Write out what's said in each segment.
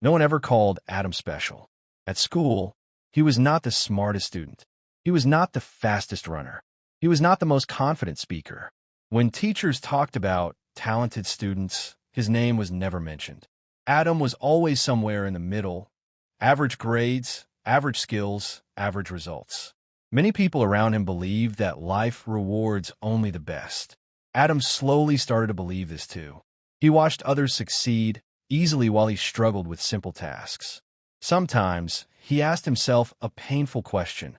No one ever called Adam special. At school, he was not the smartest student. He was not the fastest runner. He was not the most confident speaker. When teachers talked about talented students, his name was never mentioned. Adam was always somewhere in the middle, average grades, average skills, average results. Many people around him believed that life rewards only the best. Adam slowly started to believe this too. He watched others succeed easily while he struggled with simple tasks. Sometimes, he asked himself a painful question.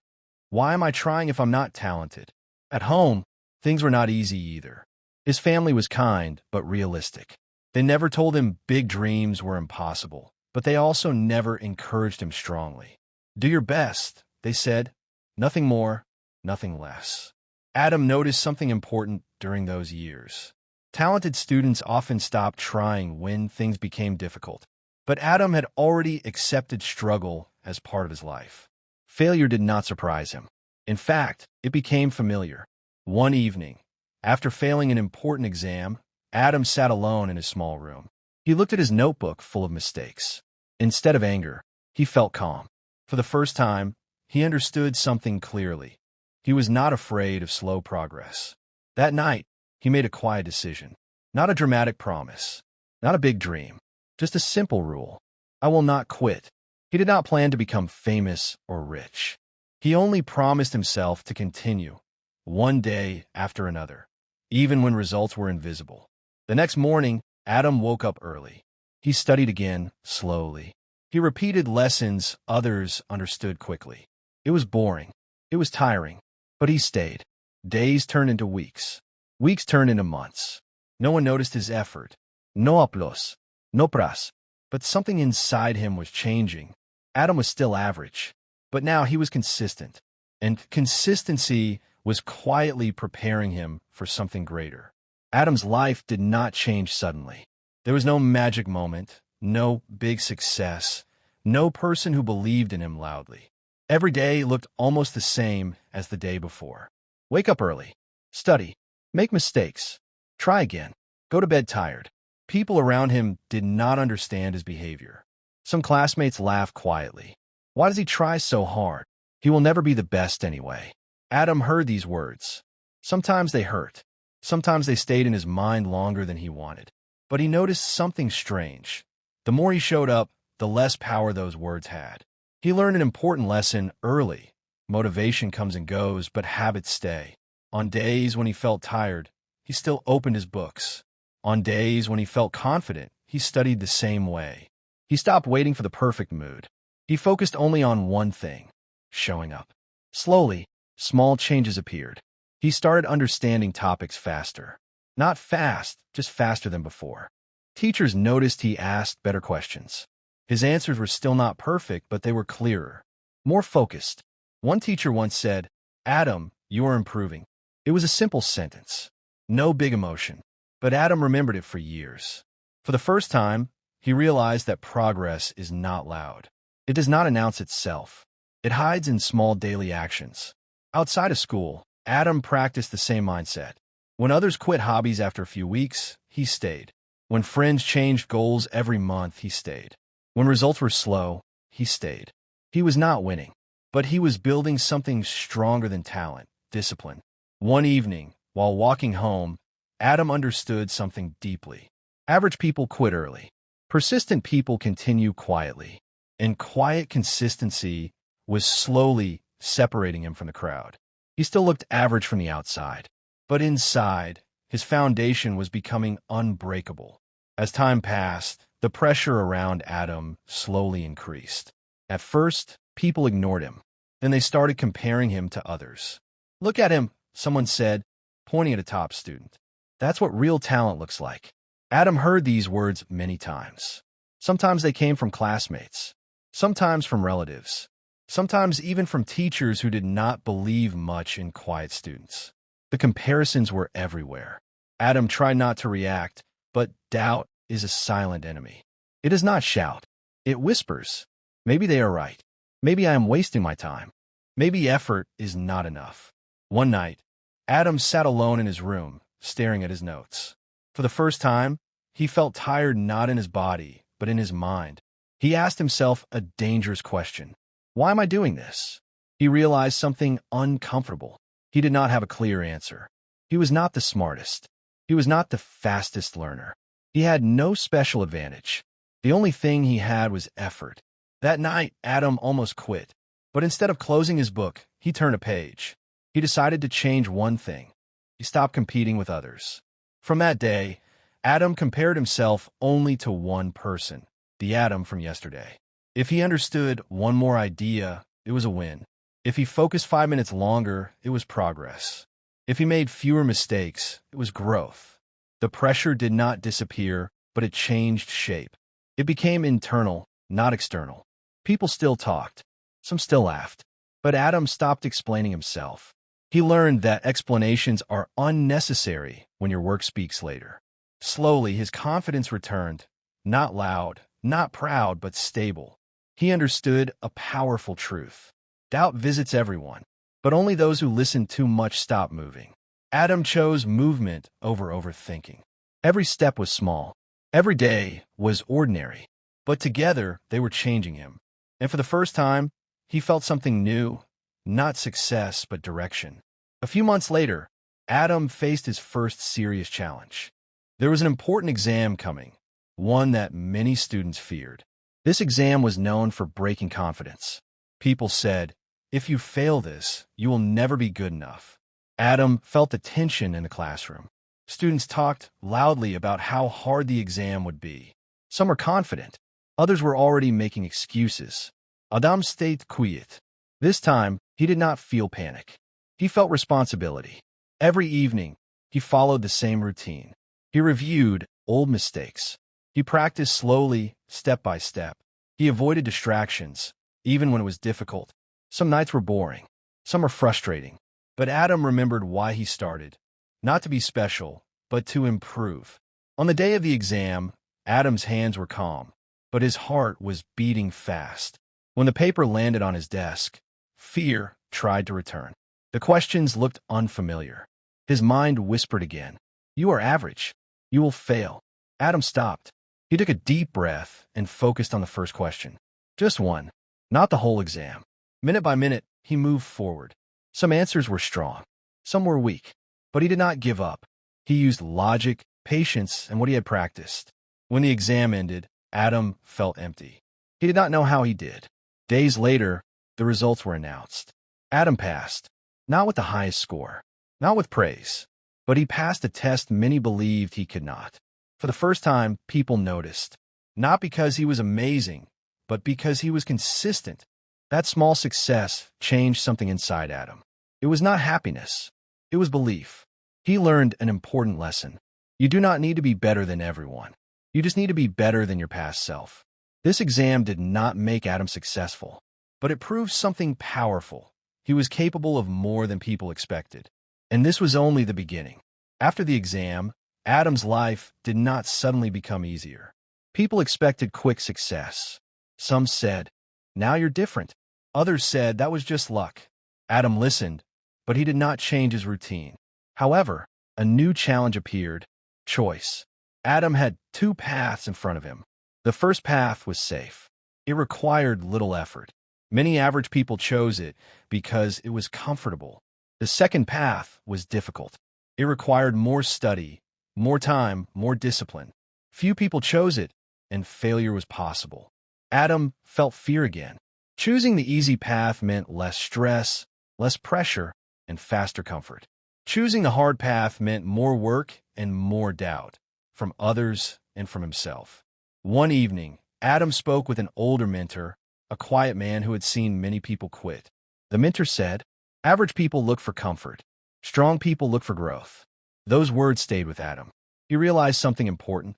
Why am I trying if I'm not talented? At home, things were not easy either. His family was kind, but realistic. They never told him big dreams were impossible, but they also never encouraged him strongly. Do your best, they said. Nothing more, nothing less. Adam noticed something important during those years. Talented students often stopped trying when things became difficult. But Adam had already accepted struggle as part of his life. Failure did not surprise him. In fact, it became familiar. One evening, after failing an important exam, Adam sat alone in his small room. He looked at his notebook full of mistakes. Instead of anger, he felt calm. For the first time, he understood something clearly. He was not afraid of slow progress. That night, he made a quiet decision. Not a dramatic promise. Not a big dream. Just a simple rule. I will not quit. He did not plan to become famous or rich. He only promised himself to continue, one day after another, even when results were invisible. The next morning, Adam woke up early. He studied again, slowly. He repeated lessons others understood quickly. It was boring. It was tiring. But he stayed. Days turned into weeks. Weeks turned into months. No one noticed his effort. No applause. No pras. But something inside him was changing. Adam was still average. But now he was consistent. And consistency was quietly preparing him for something greater. Adam's life did not change suddenly. There was no magic moment, no big success, no person who believed in him loudly. Every day looked almost the same as the day before. Wake up early. Study. Make mistakes. Try again. Go to bed tired. People around him did not understand his behavior. Some classmates laughed quietly. Why does he try so hard? He will never be the best anyway. Adam heard these words. Sometimes they hurt. Sometimes they stayed in his mind longer than he wanted. But he noticed something strange. The more he showed up, the less power those words had. He learned an important lesson early. Motivation comes and goes, but habits stay. On days when he felt tired, he still opened his books. On days when he felt confident, he studied the same way. He stopped waiting for the perfect mood. He focused only on one thing, showing up. Slowly, small changes appeared. He started understanding topics faster. Not fast, just faster than before. Teachers noticed he asked better questions. His answers were still not perfect, but they were clearer, more focused. One teacher once said, "Adam, you are improving." It was a simple sentence. No big emotion. But Adam remembered it for years. For the first time, he realized that progress is not loud. It does not announce itself. It hides in small daily actions. Outside of school, Adam practiced the same mindset. When others quit hobbies after a few weeks, he stayed. When friends changed goals every month, he stayed. When results were slow, he stayed. He was not winning, but he was building something stronger than talent, discipline. One evening, while walking home, Adam understood something deeply. Average people quit early. Persistent people continue quietly. And quiet consistency was slowly separating him from the crowd. He still looked average from the outside, but inside, his foundation was becoming unbreakable. As time passed, the pressure around Adam slowly increased. At first, people ignored him. Then they started comparing him to others. "Look at him," someone said, pointing at a top student. "That's what real talent looks like." Adam heard these words many times. Sometimes they came from classmates. Sometimes from relatives. Sometimes even from teachers who did not believe much in quiet students. The comparisons were everywhere. Adam tried not to react, but doubt is a silent enemy. It does not shout. It whispers. Maybe they are right. Maybe I am wasting my time. Maybe effort is not enough. One night, Adam sat alone in his room, staring at his notes. For the first time, he felt tired not in his body, but in his mind. He asked himself a dangerous question. Why am I doing this? He realized something uncomfortable. He did not have a clear answer. He was not the smartest. He was not the fastest learner. He had no special advantage. The only thing he had was effort. That night, Adam almost quit. But instead of closing his book, he turned a page. He decided to change one thing. He stopped competing with others. From that day, Adam compared himself only to one person, the Adam from yesterday. If he understood one more idea, it was a win. If he focused 5 minutes longer, it was progress. If he made fewer mistakes, it was growth. The pressure did not disappear, but it changed shape. It became internal, not external. People still talked. Some still laughed. But Adam stopped explaining himself. He learned that explanations are unnecessary when your work speaks later. Slowly, his confidence returned, not loud, not proud, but stable. He understood a powerful truth. Doubt visits everyone, but only those who listen too much stop moving. Adam chose movement over overthinking. Every step was small. Every day was ordinary. But together, they were changing him. And for the first time, he felt something new, not success, but direction. A few months later, Adam faced his first serious challenge. There was an important exam coming, one that many students feared. This exam was known for breaking confidence. People said, "If you fail this, you will never be good enough." Adam felt the tension in the classroom. Students talked loudly about how hard the exam would be. Some were confident. Others were already making excuses. Adam stayed quiet. This time, he did not feel panic. He felt responsibility. Every evening, he followed the same routine. He reviewed old mistakes. He practiced slowly, step by step. He avoided distractions, even when it was difficult. Some nights were boring. Some were frustrating. But Adam remembered why he started. Not to be special, but to improve. On the day of the exam, Adam's hands were calm, but his heart was beating fast. When the paper landed on his desk, fear tried to return. The questions looked unfamiliar. His mind whispered again, "You are average. You will fail." Adam stopped. He took a deep breath and focused on the first question. Just one, not the whole exam. Minute by minute, he moved forward. Some answers were strong. Some were weak. But he did not give up. He used logic, patience, and what he had practiced. When the exam ended, Adam felt empty. He did not know how he did. Days later, the results were announced. Adam passed, not with the highest score, not with praise, but he passed a test many believed he could not. For the first time, people noticed, not because he was amazing, but because he was consistent. That small success changed something inside Adam. It was not happiness. It was belief. He learned an important lesson. You do not need to be better than everyone. You just need to be better than your past self. This exam did not make Adam successful, but it proved something powerful. He was capable of more than people expected. And this was only the beginning. After the exam, Adam's life did not suddenly become easier. People expected quick success. Some said, "Now you're different." Others said that was just luck. Adam listened, but he did not change his routine. However, a new challenge appeared: choice. Adam had two paths in front of him. The first path was safe. It required little effort. Many average people chose it because it was comfortable. The second path was difficult. It required more study, more time, more discipline. Few people chose it, and failure was possible. Adam felt fear again. Choosing the easy path meant less stress, less pressure, and faster comfort. Choosing the hard path meant more work and more doubt, from others and from himself. One evening, Adam spoke with an older mentor, a quiet man who had seen many people quit. The mentor said, "Average people look for comfort. Strong people look for growth." Those words stayed with Adam. He realized something important.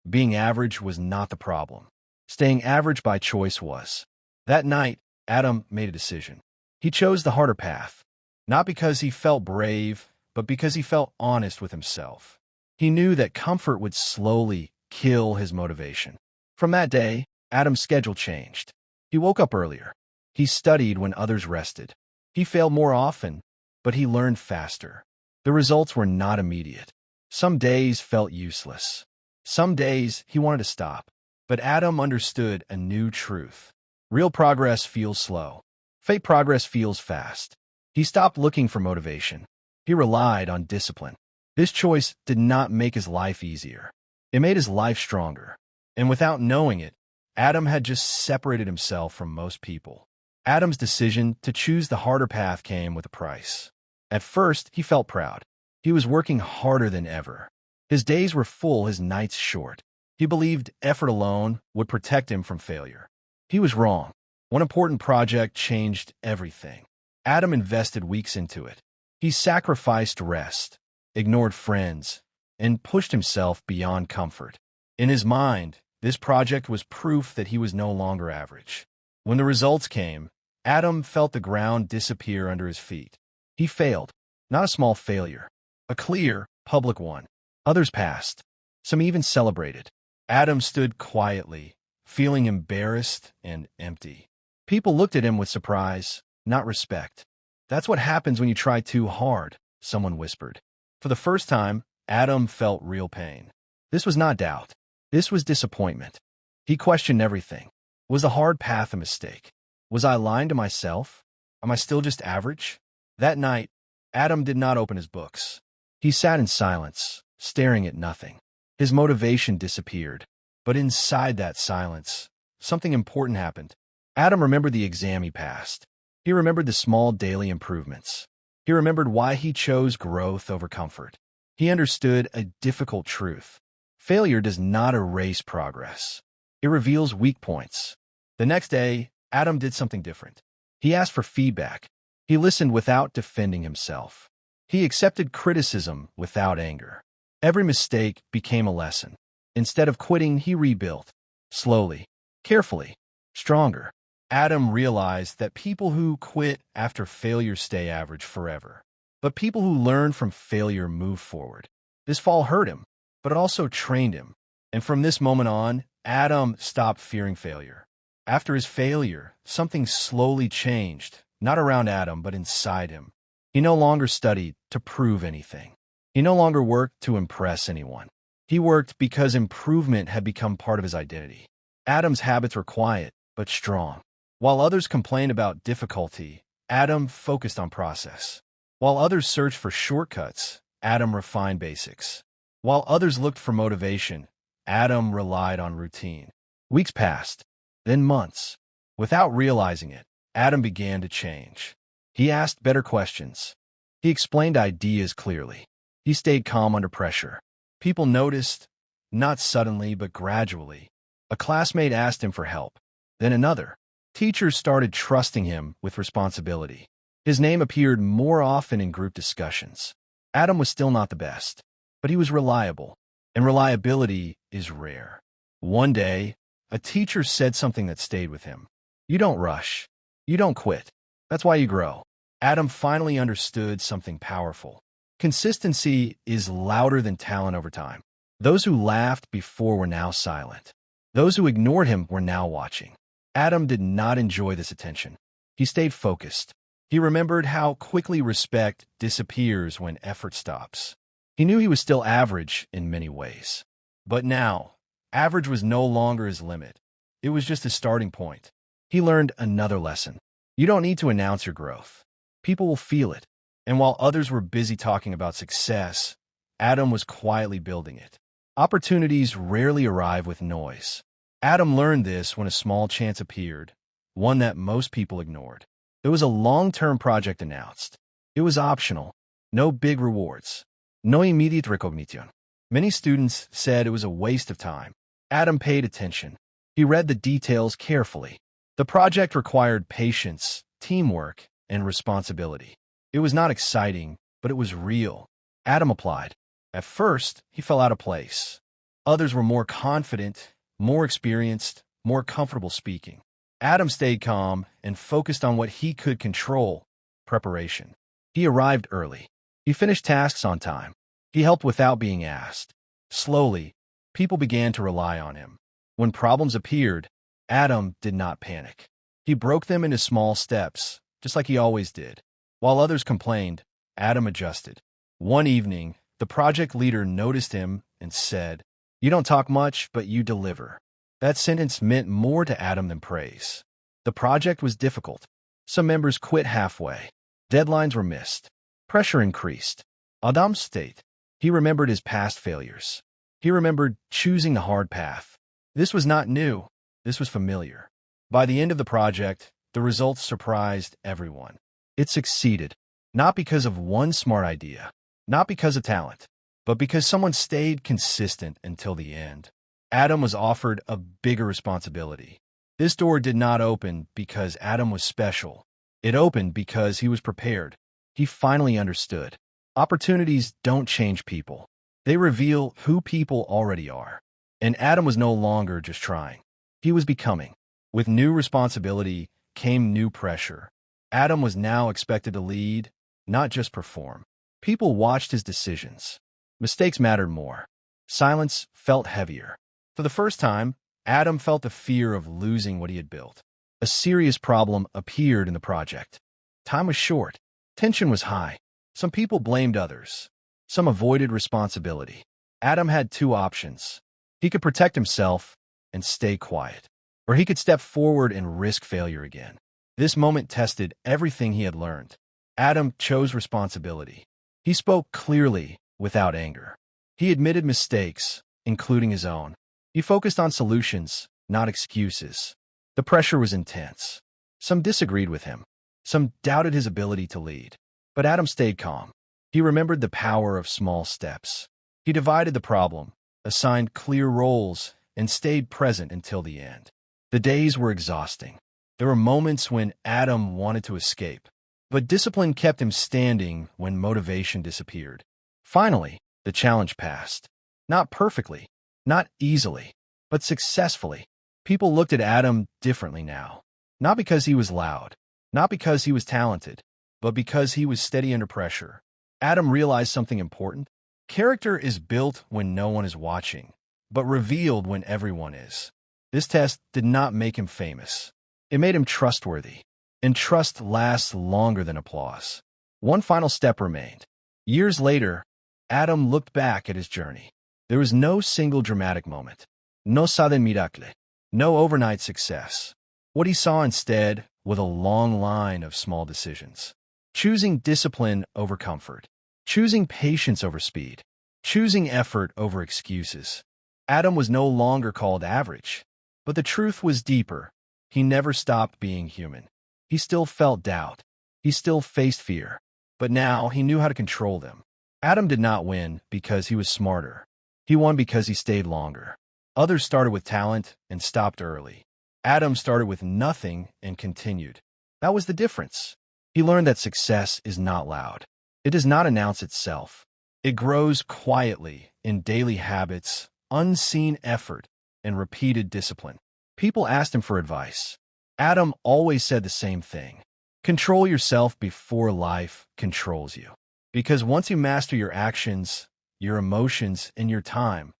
Being average was not the problem. Staying average by choice was. That night, Adam made a decision. He chose the harder path, not because he felt brave, but because he felt honest with himself. He knew that comfort would slowly kill his motivation. From that day, Adam's schedule changed. He woke up earlier. He studied when others rested. He failed more often, but he learned faster. The results were not immediate. Some days felt useless. Some days he wanted to stop. But Adam understood a new truth. Real progress feels slow. Fake progress feels fast. He stopped looking for motivation. He relied on discipline. This choice did not make his life easier. It made his life stronger. And without knowing it, Adam had just separated himself from most people. Adam's decision to choose the harder path came with a price. At first, he felt proud. He was working harder than ever. His days were full, his nights short. He believed effort alone would protect him from failure. He was wrong. One important project changed everything. Adam invested weeks into it. He sacrificed rest, ignored friends, and pushed himself beyond comfort. In his mind, this project was proof that he was no longer average. When the results came, Adam felt the ground disappear under his feet. He failed, not a small failure, a clear, public one. Others passed. Some even celebrated. Adam stood quietly, feeling embarrassed and empty. People looked at him with surprise, not respect. "That's what happens when you try too hard," someone whispered. For the first time, Adam felt real pain. This was not doubt. This was disappointment. He questioned everything. Was the hard path a mistake? Was I lying to myself? Am I still just average? That night, Adam did not open his books. He sat in silence, staring at nothing. His motivation disappeared. But inside that silence, something important happened. Adam remembered the exam he passed. He remembered the small daily improvements. He remembered why he chose growth over comfort. He understood a difficult truth. Failure does not erase progress. It reveals weak points. The next day, Adam did something different. He asked for feedback. He listened without defending himself. He accepted criticism without anger. Every mistake became a lesson. Instead of quitting, he rebuilt. Slowly, carefully, stronger. Adam realized that people who quit after failure stay average forever. But people who learn from failure move forward. This fall hurt him, but it also trained him. And from this moment on, Adam stopped fearing failure. After his failure, something slowly changed, not around Adam, but inside him. He no longer studied to prove anything. He no longer worked to impress anyone. He worked because improvement had become part of his identity. Adam's habits were quiet, but strong. While others complained about difficulty, Adam focused on process. While others searched for shortcuts, Adam refined basics. While others looked for motivation, Adam relied on routine. Weeks passed, then months. Without realizing it, Adam began to change. He asked better questions. He explained ideas clearly. He stayed calm under pressure. People noticed, not suddenly but gradually. A classmate asked him for help, then another. Teachers started trusting him with responsibility. His name appeared more often in group discussions. Adam was still not the best, but he was reliable, and reliability is rare. One day, a teacher said something that stayed with him. "You don't rush. You don't quit. That's why you grow." Adam finally understood something powerful. Consistency is louder than talent over time. Those who laughed before were now silent. Those who ignored him were now watching. Adam did not enjoy this attention. He stayed focused. He remembered how quickly respect disappears when effort stops. He knew he was still average in many ways. But now, average was no longer his limit. It was just his starting point. He learned another lesson. You don't need to announce your growth. People will feel it. And while others were busy talking about success, Adam was quietly building it. Opportunities rarely arrive with noise. Adam learned this when a small chance appeared, one that most people ignored. There was a long-term project announced. It was optional. No big rewards. No immediate recognition. Many students said it was a waste of time. Adam paid attention. He read the details carefully. The project required patience, teamwork, and responsibility. It was not exciting, but it was real. Adam applied. At first, he fell out of place. Others were more confident, more experienced, more comfortable speaking. Adam stayed calm and focused on what he could control: preparation. He arrived early. He finished tasks on time. He helped without being asked. Slowly, people began to rely on him. When problems appeared, Adam did not panic. He broke them into small steps, just like he always did. While others complained, Adam adjusted. One evening, the project leader noticed him and said, "You don't talk much, but you deliver." That sentence meant more to Adam than praise. The project was difficult. Some members quit halfway. Deadlines were missed. Pressure increased. Adam stayed. He remembered his past failures. He remembered choosing the hard path. This was not new. This was familiar. By the end of the project, the results surprised everyone. It succeeded, not because of one smart idea, not because of talent, but because someone stayed consistent until the end. Adam was offered a bigger responsibility. This door did not open because Adam was special. It opened because he was prepared. He finally understood. Opportunities don't change people. They reveal who people already are. And Adam was no longer just trying. He was becoming. With new responsibility came new pressure. Adam was now expected to lead, not just perform. People watched his decisions. Mistakes mattered more. Silence felt heavier. For the first time, Adam felt the fear of losing what he had built. A serious problem appeared in the project. Time was short. Tension was high. Some people blamed others. Some avoided responsibility. Adam had two options. He could protect himself and stay quiet, or he could step forward and risk failure again. This moment tested everything he had learned. Adam chose responsibility. He spoke clearly, without anger. He admitted mistakes, including his own. He focused on solutions, not excuses. The pressure was intense. Some disagreed with him. Some doubted his ability to lead. But Adam stayed calm. He remembered the power of small steps. He divided the problem, assigned clear roles, and stayed present until the end. The days were exhausting. There were moments when Adam wanted to escape, but discipline kept him standing when motivation disappeared. Finally, the challenge passed. Not perfectly, not easily, but successfully. People looked at Adam differently now. Not because he was loud, not because he was talented, but because he was steady under pressure. Adam realized something important. Character is built when no one is watching, but revealed when everyone is. This test did not make him famous. It made him trustworthy, and trust lasts longer than applause. One final step remained. Years later, Adam looked back at his journey. There was no single dramatic moment, no sudden miracle, no overnight success. What he saw instead was a long line of small decisions. Choosing discipline over comfort, choosing patience over speed, choosing effort over excuses. Adam was no longer called average, but the truth was deeper. He never stopped being human. He still felt doubt. He still faced fear. But now he knew how to control them. Adam did not win because he was smarter. He won because he stayed longer. Others started with talent and stopped early. Adam started with nothing and continued. That was the difference. He learned that success is not loud. It does not announce itself. It grows quietly in daily habits, unseen effort, and repeated discipline. People asked him for advice. Adam always said the same thing. Control yourself before life controls you. Because once you master your actions, your emotions, and your time,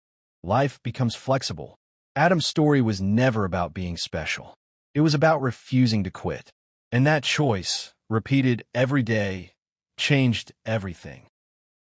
life becomes flexible. Adam's story was never about being special. It was about refusing to quit. And that choice, repeated every day, changed everything.